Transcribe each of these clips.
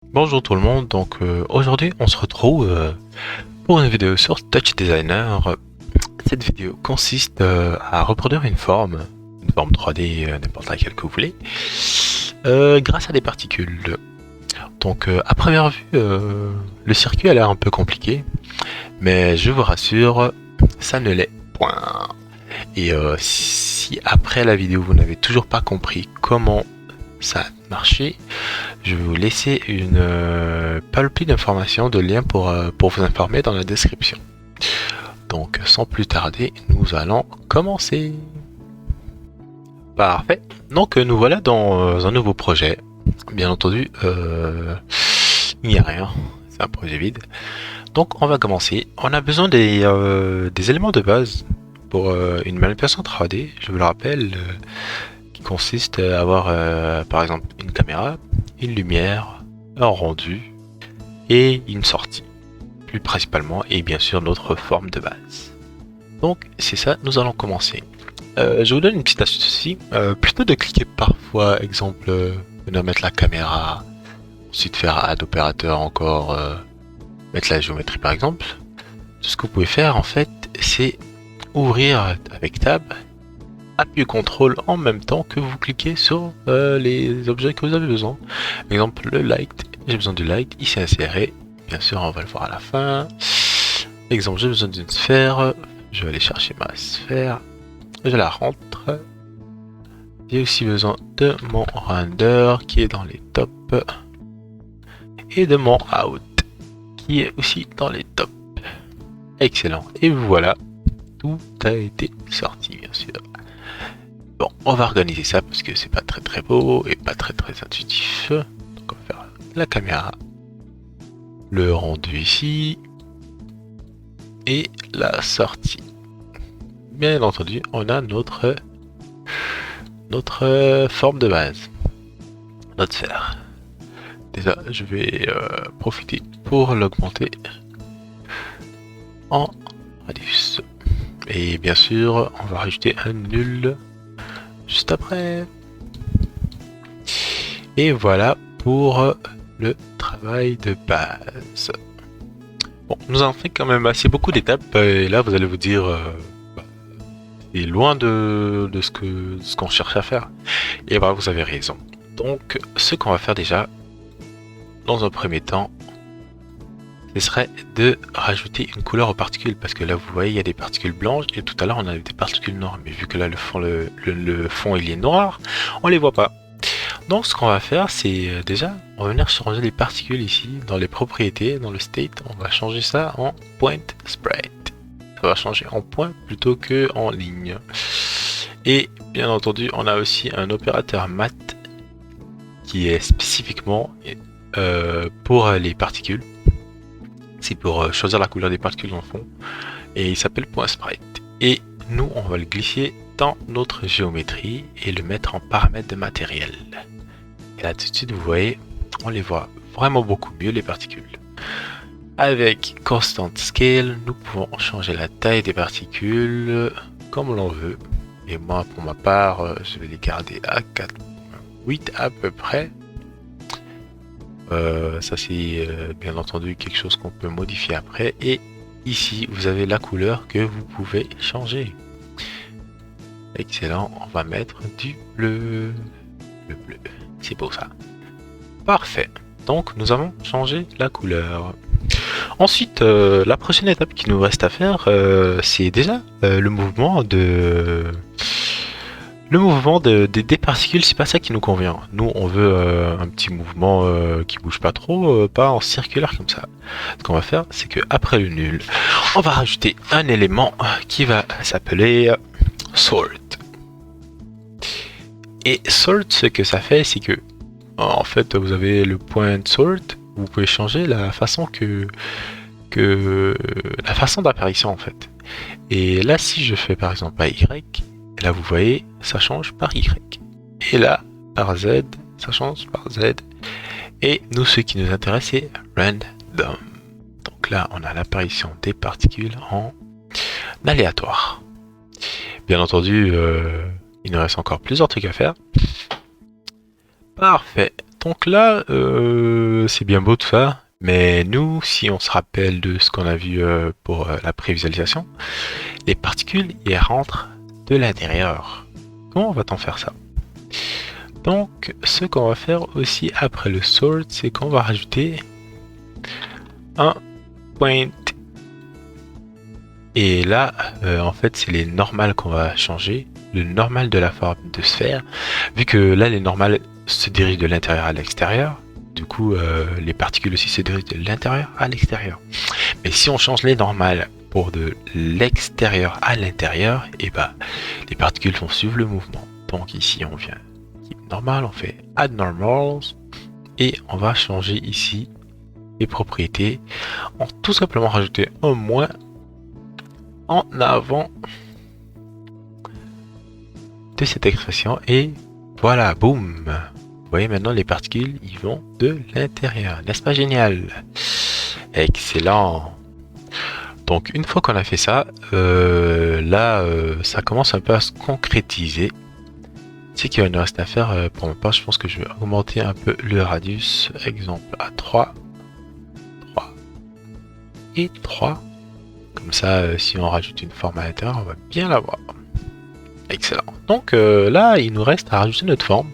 Bonjour tout le monde, aujourd'hui on se retrouve pour une vidéo sur Touch Designer. Cette vidéo consiste à reproduire une forme 3D, n'importe laquelle que vous voulez, grâce à des particules. À première vue, le circuit a l'air un peu compliqué, mais je vous rassure, ça ne l'est point. Et si après la vidéo vous n'avez toujours pas compris comment ça a marché, je vais vous laisser une panoplie d'informations, de liens pour vous informer dans la description. Donc sans plus tarder, nous allons commencer. Parfait. Nous voilà dans un nouveau projet. Bien entendu, il n'y a rien. C'est un projet vide. Donc on va commencer. On a besoin des éléments de base pour une manipulation 3D. Je vous le rappelle, qui consiste à avoir par exemple une caméra, une lumière, un rendu et une sortie, plus principalement, et bien sûr notre forme de base. Donc c'est ça, nous allons commencer. Je vous donne une petite astuce ici, plutôt de cliquer parfois, exemple, venir mettre la caméra, ensuite faire add opérateur encore, mettre la géométrie par exemple. Tout ce que vous pouvez faire en fait, c'est ouvrir avec tab, appuyez CTRL en même temps que vous cliquez sur les objets que vous avez besoin. Par exemple, le light, j'ai besoin du light, ici inséré. Bien sûr, on va le voir à la fin. Exemple, j'ai besoin d'une sphère. Je vais aller chercher ma sphère. Je la rentre. J'ai aussi besoin de mon render qui est dans les tops. Et de mon out qui est aussi dans les tops. Excellent. Et voilà, tout a été sorti, bien sûr. Bon, on va organiser ça parce que c'est pas très beau et pas très intuitif. Donc on va faire la caméra, le rendu ici et la sortie. Bien entendu, on a notre forme de base, notre sphère. Déjà, je vais profiter pour l'augmenter en radius. Et bien sûr, on va rajouter un nul juste après. Et voilà pour le travail de base. Bon, nous avons fait quand même assez beaucoup d'étapes et là vous allez vous dire c'est loin de ce qu'on cherche à faire. Et voilà, vous avez raison. Donc ce qu'on va faire déjà dans un premier temps, ce serait de rajouter une couleur aux particules parce que là vous voyez il y a des particules blanches et tout à l'heure on avait des particules noires, mais vu que là le fond il est noir, on les voit pas. Donc ce qu'on va faire, c'est déjà, on va venir changer les particules ici, dans les propriétés, dans le state, on va changer ça en point sprite. Ça va changer en point plutôt que en ligne. Et bien entendu, on a aussi un opérateur mat qui est spécifiquement pour les particules. C'est pour choisir la couleur des particules dans le fond. Et il s'appelle point sprite. Et nous, on va le glisser dans notre géométrie et le mettre en paramètre de matériel. Et là tout de suite vous voyez, on les voit vraiment beaucoup mieux les particules. Avec Constant Scale, nous pouvons changer la taille des particules comme l'on veut. Et moi pour ma part, je vais les garder à 4,8 à peu près. Ça c'est bien entendu quelque chose qu'on peut modifier après. Et ici vous avez la couleur que vous pouvez changer. Excellent, on va mettre du bleu. Le bleu. C'est beau ça. Parfait. Donc nous avons changé la couleur. Ensuite, la prochaine étape qui nous reste à faire, c'est déjà des particules. C'est pas ça qui nous convient. Nous, on veut un petit mouvement qui bouge pas trop, pas en circulaire comme ça. Ce qu'on va faire, c'est que après le nul, on va rajouter un élément qui va s'appeler sort. Et sort, ce que ça fait, c'est que en fait, vous avez le point sort, vous pouvez changer la façon la façon d'apparition en fait. Et là, si je fais par exemple à Y, là vous voyez, ça change par Y. Et là, par Z, ça change par Z. Et nous, ce qui nous intéresse, c'est random. Donc là, on a l'apparition des particules en aléatoire. Bien entendu, il nous reste encore plusieurs trucs à faire. Parfait. Donc là, c'est bien beau tout ça, mais nous, si on se rappelle de ce qu'on a vu pour la prévisualisation, les particules, elles rentrent de l'intérieur. Comment va-t-on faire ça? Donc, ce qu'on va faire aussi après le sort, c'est qu'on va rajouter un point. Et là, en fait, c'est les normales qu'on va changer. Le normal de la forme de sphère. Vu que là, les normales se dirigent de l'intérieur à l'extérieur. Du coup, les particules aussi se dirigent de l'intérieur à l'extérieur. Mais si on change les normales pour de l'extérieur à l'intérieur, et bah, les particules vont suivre le mouvement. Donc ici, on vient normal, on fait add normals et on va changer ici les propriétés en tout simplement rajouter un moins en avant de cette expression et voilà, boum. Vous voyez maintenant les particules ils vont de l'intérieur, n'est-ce pas génial? Excellent. Donc une fois qu'on a fait ça, là ça commence un peu à se concrétiser. Ce qu'il va nous rester à faire pour ma part, je pense que je vais augmenter un peu le radius, exemple à 3, 3 et 3. Comme ça, si on rajoute une forme à l'intérieur, on va bien la voir. Excellent. Donc là, il nous reste à rajouter notre forme.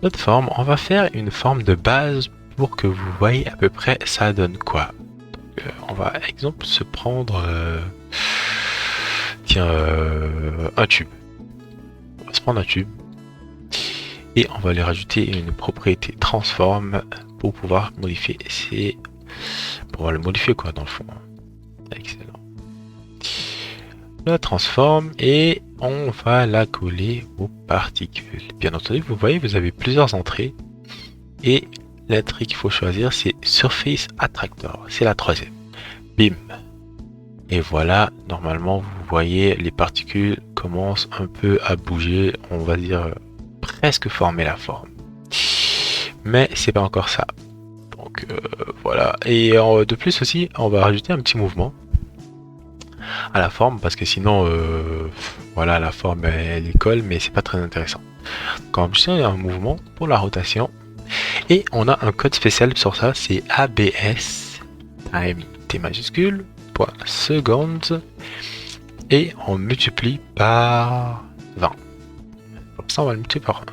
Notre forme, on va faire une forme de base pour que vous voyez à peu près ça donne quoi. Donc, on va, exemple, se prendre un tube. On va se prendre un tube et on va lui rajouter une propriété transform pour pouvoir modifier pour le modifier quoi dans le fond. Excellent. La transforme et on va la coller aux particules. Bien entendu, vous voyez, vous avez plusieurs entrées et l'entrée qu'il faut choisir c'est Surface Attractor. C'est la troisième. Bim. Et voilà, normalement vous voyez les particules commencent un peu à bouger, on va dire presque former la forme. Mais c'est pas encore ça. Donc voilà. Et de plus aussi, on va rajouter un petit mouvement à la forme parce que sinon voilà la forme elle colle mais c'est pas très intéressant. Donc on va ajouter un mouvement pour la rotation et on a un code spécial sur ça, c'est ABS time T majuscule secondes et on multiplie par 20. Comme ça on va le multiplier par 1.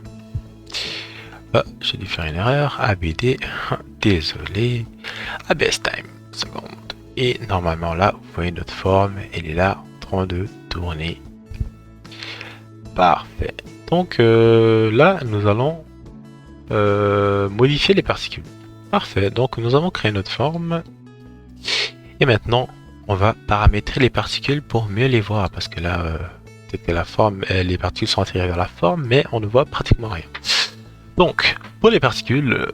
Ah, j'ai dû faire une erreur. ABD, désolé. ABS time seconde. Et normalement là, vous voyez notre forme, elle est là en train de tourner. Parfait. Donc là, nous allons modifier les particules. Parfait. Donc nous avons créé notre forme. Et maintenant, on va paramétrer les particules pour mieux les voir. Parce que là, peut-être que la forme, les particules sont attirées vers la forme, mais on ne voit pratiquement rien. Donc, pour les particules,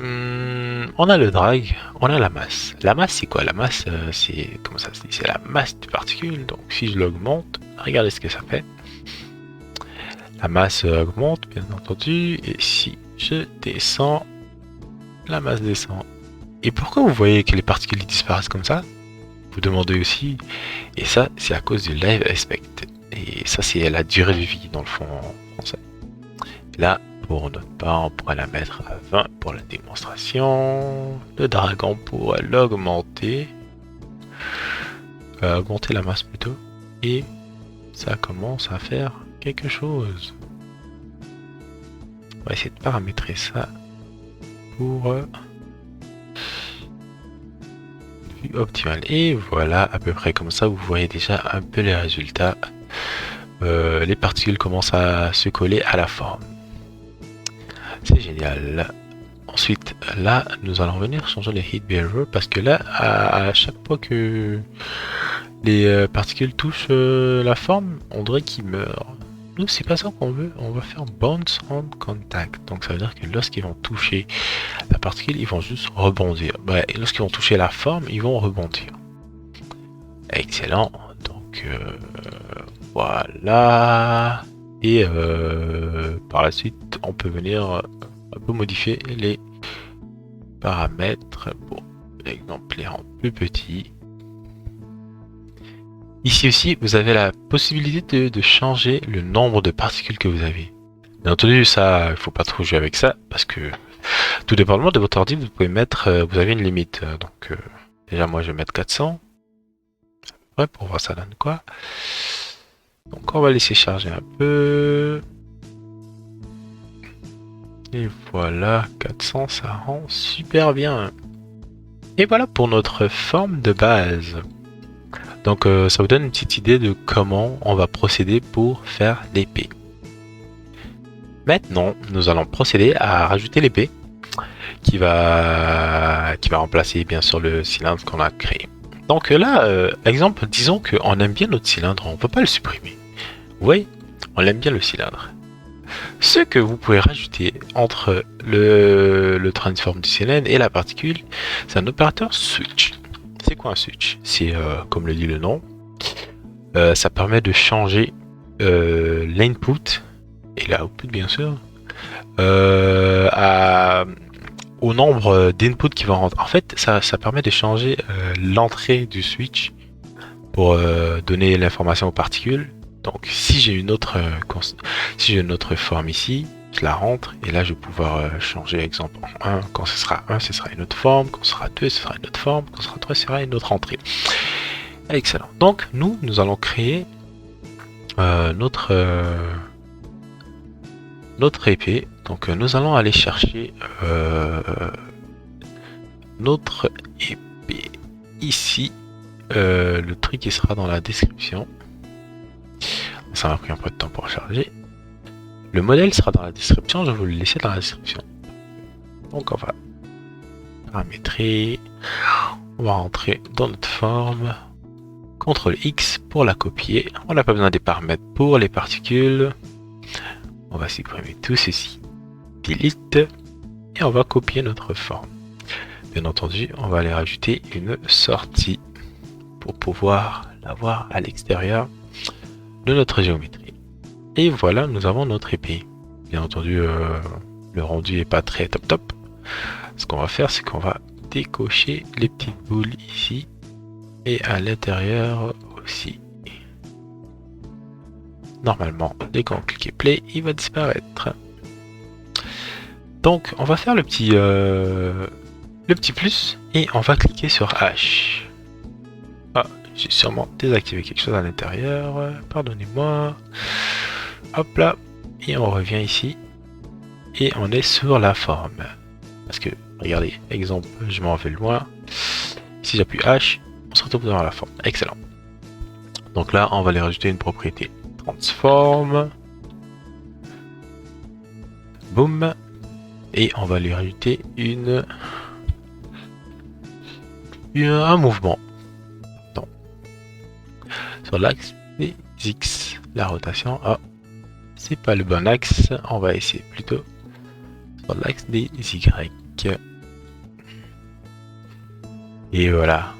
on a le drag, on a la masse. La masse, c'est quoi? La masse, c'est comment ça se dit? C'est la masse des particules. Donc, si je l'augmente, regardez ce que ça fait. La masse augmente, bien entendu. Et si je descends, la masse descend. Et pourquoi vous voyez que les particules disparaissent comme ça? Vous demandez aussi. Et ça, c'est à cause du live aspect. Et ça, c'est la durée de vie dans le fond en français. Là, pour notre part, on pourrait la mettre à 20 pour la démonstration. Le dragon pourrait l'augmenter. Augmenter la masse plutôt. Et ça commence à faire quelque chose. On va essayer de paramétrer ça pour vue optimale. Et voilà, à peu près comme ça, vous voyez déjà un peu les résultats. Les particules commencent à se coller à la forme. C'est génial. Ensuite, là, nous allons venir changer les heat behavior parce que là, à chaque fois que les particules touchent la forme, on dirait qu'ils meurent. Nous, c'est pas ça qu'on veut. On va faire bounce on contact. Donc, ça veut dire que lorsqu'ils vont toucher la particule, ils vont juste rebondir. Ouais, et lorsqu'ils vont toucher la forme, ils vont rebondir. Excellent. Donc, voilà. Et par la suite, on peut venir un peu modifier les paramètres pour exemple les rendre plus petits. Ici aussi, vous avez la possibilité de changer le nombre de particules que vous avez. Bien entendu, ça, il faut pas trop jouer avec ça, parce que tout dépendamment de votre ordi, vous pouvez mettre, vous avez une limite. Déjà, moi, je vais mettre 400. Ouais, pour voir ça donne quoi. Donc, on va laisser charger un peu. Et voilà, 400, ça rend super bien. Et voilà pour notre forme de base. Donc, ça vous donne une petite idée de comment on va procéder pour faire l'épée. Maintenant, nous allons procéder à rajouter l'épée qui va remplacer bien sûr le cylindre qu'on a créé. Donc là, exemple, disons qu'on aime bien notre cylindre, on ne peut pas le supprimer. Oui, on aime bien le cylindre. Ce que vous pouvez rajouter entre le transform du cylindre et la particule, c'est un opérateur switch. C'est quoi un switch? C'est, comme le dit le nom, ça permet de changer l'input et l'output bien sûr au nombre d'inputs qui vont rentrer. En fait, ça permet de changer l'entrée du switch pour donner l'information aux particules. Donc, si j'ai une autre forme ici, je la rentre et là je vais pouvoir changer exemple en 1. Quand ce sera 1, ce sera une autre forme. Quand ce sera 2, ce sera une autre forme. Quand ce sera 3, ce sera une autre entrée. Excellent. Donc, nous allons créer notre épée. Donc nous allons aller chercher notre épée ici. Le truc qui sera dans la description. Ça m'a pris un peu de temps pour charger. Le modèle sera dans la description, je vais vous le laisser dans la description. Donc on va paramétrer. On va rentrer dans notre forme. CTRL X pour la copier. On n'a pas besoin des paramètres pour les particules. On va supprimer tout ceci. Delete. Et on va copier notre forme. Bien entendu, on va aller rajouter une sortie pour pouvoir l'avoir à l'extérieur de notre géométrie. Et voilà, nous avons notre épée. Bien entendu, le rendu n'est pas très top. Ce qu'on va faire, c'est qu'on va décocher les petites boules ici et à l'intérieur aussi. Normalement, dès qu'on clique play, il va disparaître. Donc, on va faire le petit plus et on va cliquer sur H. Ah, j'ai sûrement désactivé quelque chose à l'intérieur. Pardonnez-moi. Hop là. Et on revient ici. Et on est sur la forme. Parce que, regardez, exemple, je m'en vais loin. Si j'appuie H, on se retrouve dans la forme. Excellent. Donc là, on va aller rajouter une propriété. Transform. Boom. Et on va lui rajouter un mouvement. Donc, sur l'axe des X, la rotation, c'est pas le bon axe. On va essayer plutôt sur l'axe des Y. Et voilà,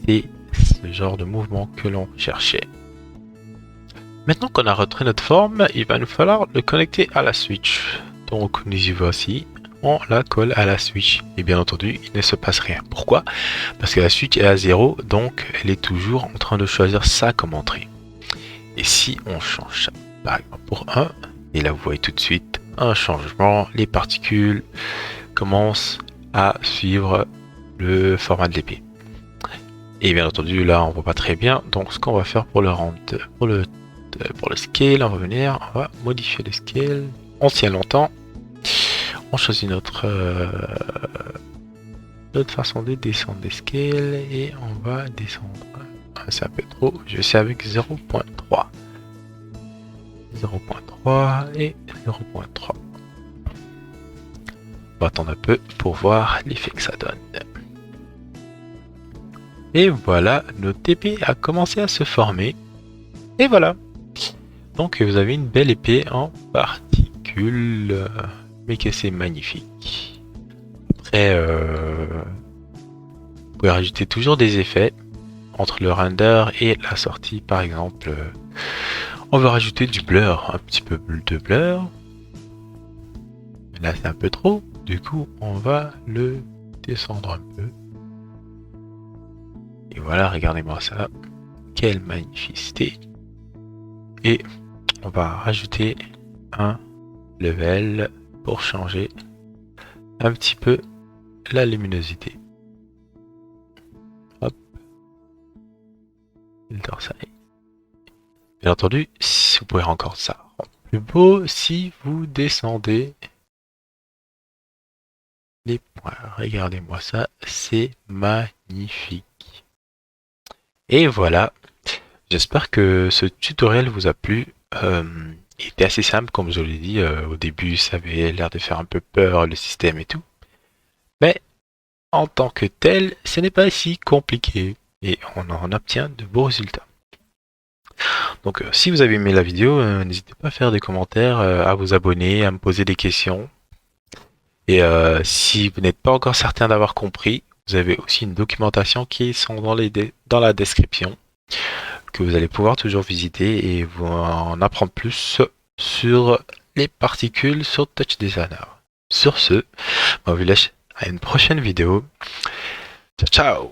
c'est ce genre de mouvement que l'on cherchait. Maintenant qu'on a retrouvé notre forme, il va nous falloir le connecter à la switch. Donc nous y voici, on la colle à la switch. Et bien entendu, il ne se passe rien. Pourquoi? Parce que la switch est à 0, donc elle est toujours en train de choisir ça comme entrée. Et si on change ça, par exemple pour 1, et là vous voyez tout de suite un changement, les particules commencent à suivre le format de l'épée. Et bien entendu, là on voit pas très bien, donc ce qu'on va faire pour le rendre, pour le scale, on va venir, on va modifier le scale, on tient longtemps, on choisit notre façon de descendre les scales et on va descendre. C'est un peu trop, je sais avec 0.3 et 0.3. On va attendre un peu pour voir l'effet que ça donne. Et voilà, notre épée a commencé à se former. Et voilà. Donc vous avez une belle épée en particules. Mais que c'est magnifique. Après, vous pouvez rajouter toujours des effets entre le render et la sortie. Par exemple, on veut rajouter du blur, un petit peu de blur. Là, c'est un peu trop. Du coup, on va le descendre un peu. Et voilà, regardez-moi ça. Quelle magnificité. Et on va rajouter un level pour changer un petit peu la luminosité. Hop. Filter ça. Bien entendu, si vous pouvez encore ça rendre plus beau si vous descendez les points. Regardez-moi ça, c'est magnifique. Et voilà, j'espère que ce tutoriel vous a plu. Il était assez simple, comme je l'ai dit. Au début, ça avait l'air de faire un peu peur, le système et tout. Mais en tant que tel, ce n'est pas si compliqué. Et on en obtient de beaux résultats. Donc si vous avez aimé la vidéo, n'hésitez pas à faire des commentaires, à vous abonner, à me poser des questions. Et si vous n'êtes pas encore certain d'avoir compris, vous avez aussi une documentation qui sont dans la description, que vous allez pouvoir toujours visiter et vous en apprendre plus sur les particules sur Touch Designer. Sur ce, on vous laisse à une prochaine vidéo. Ciao ciao!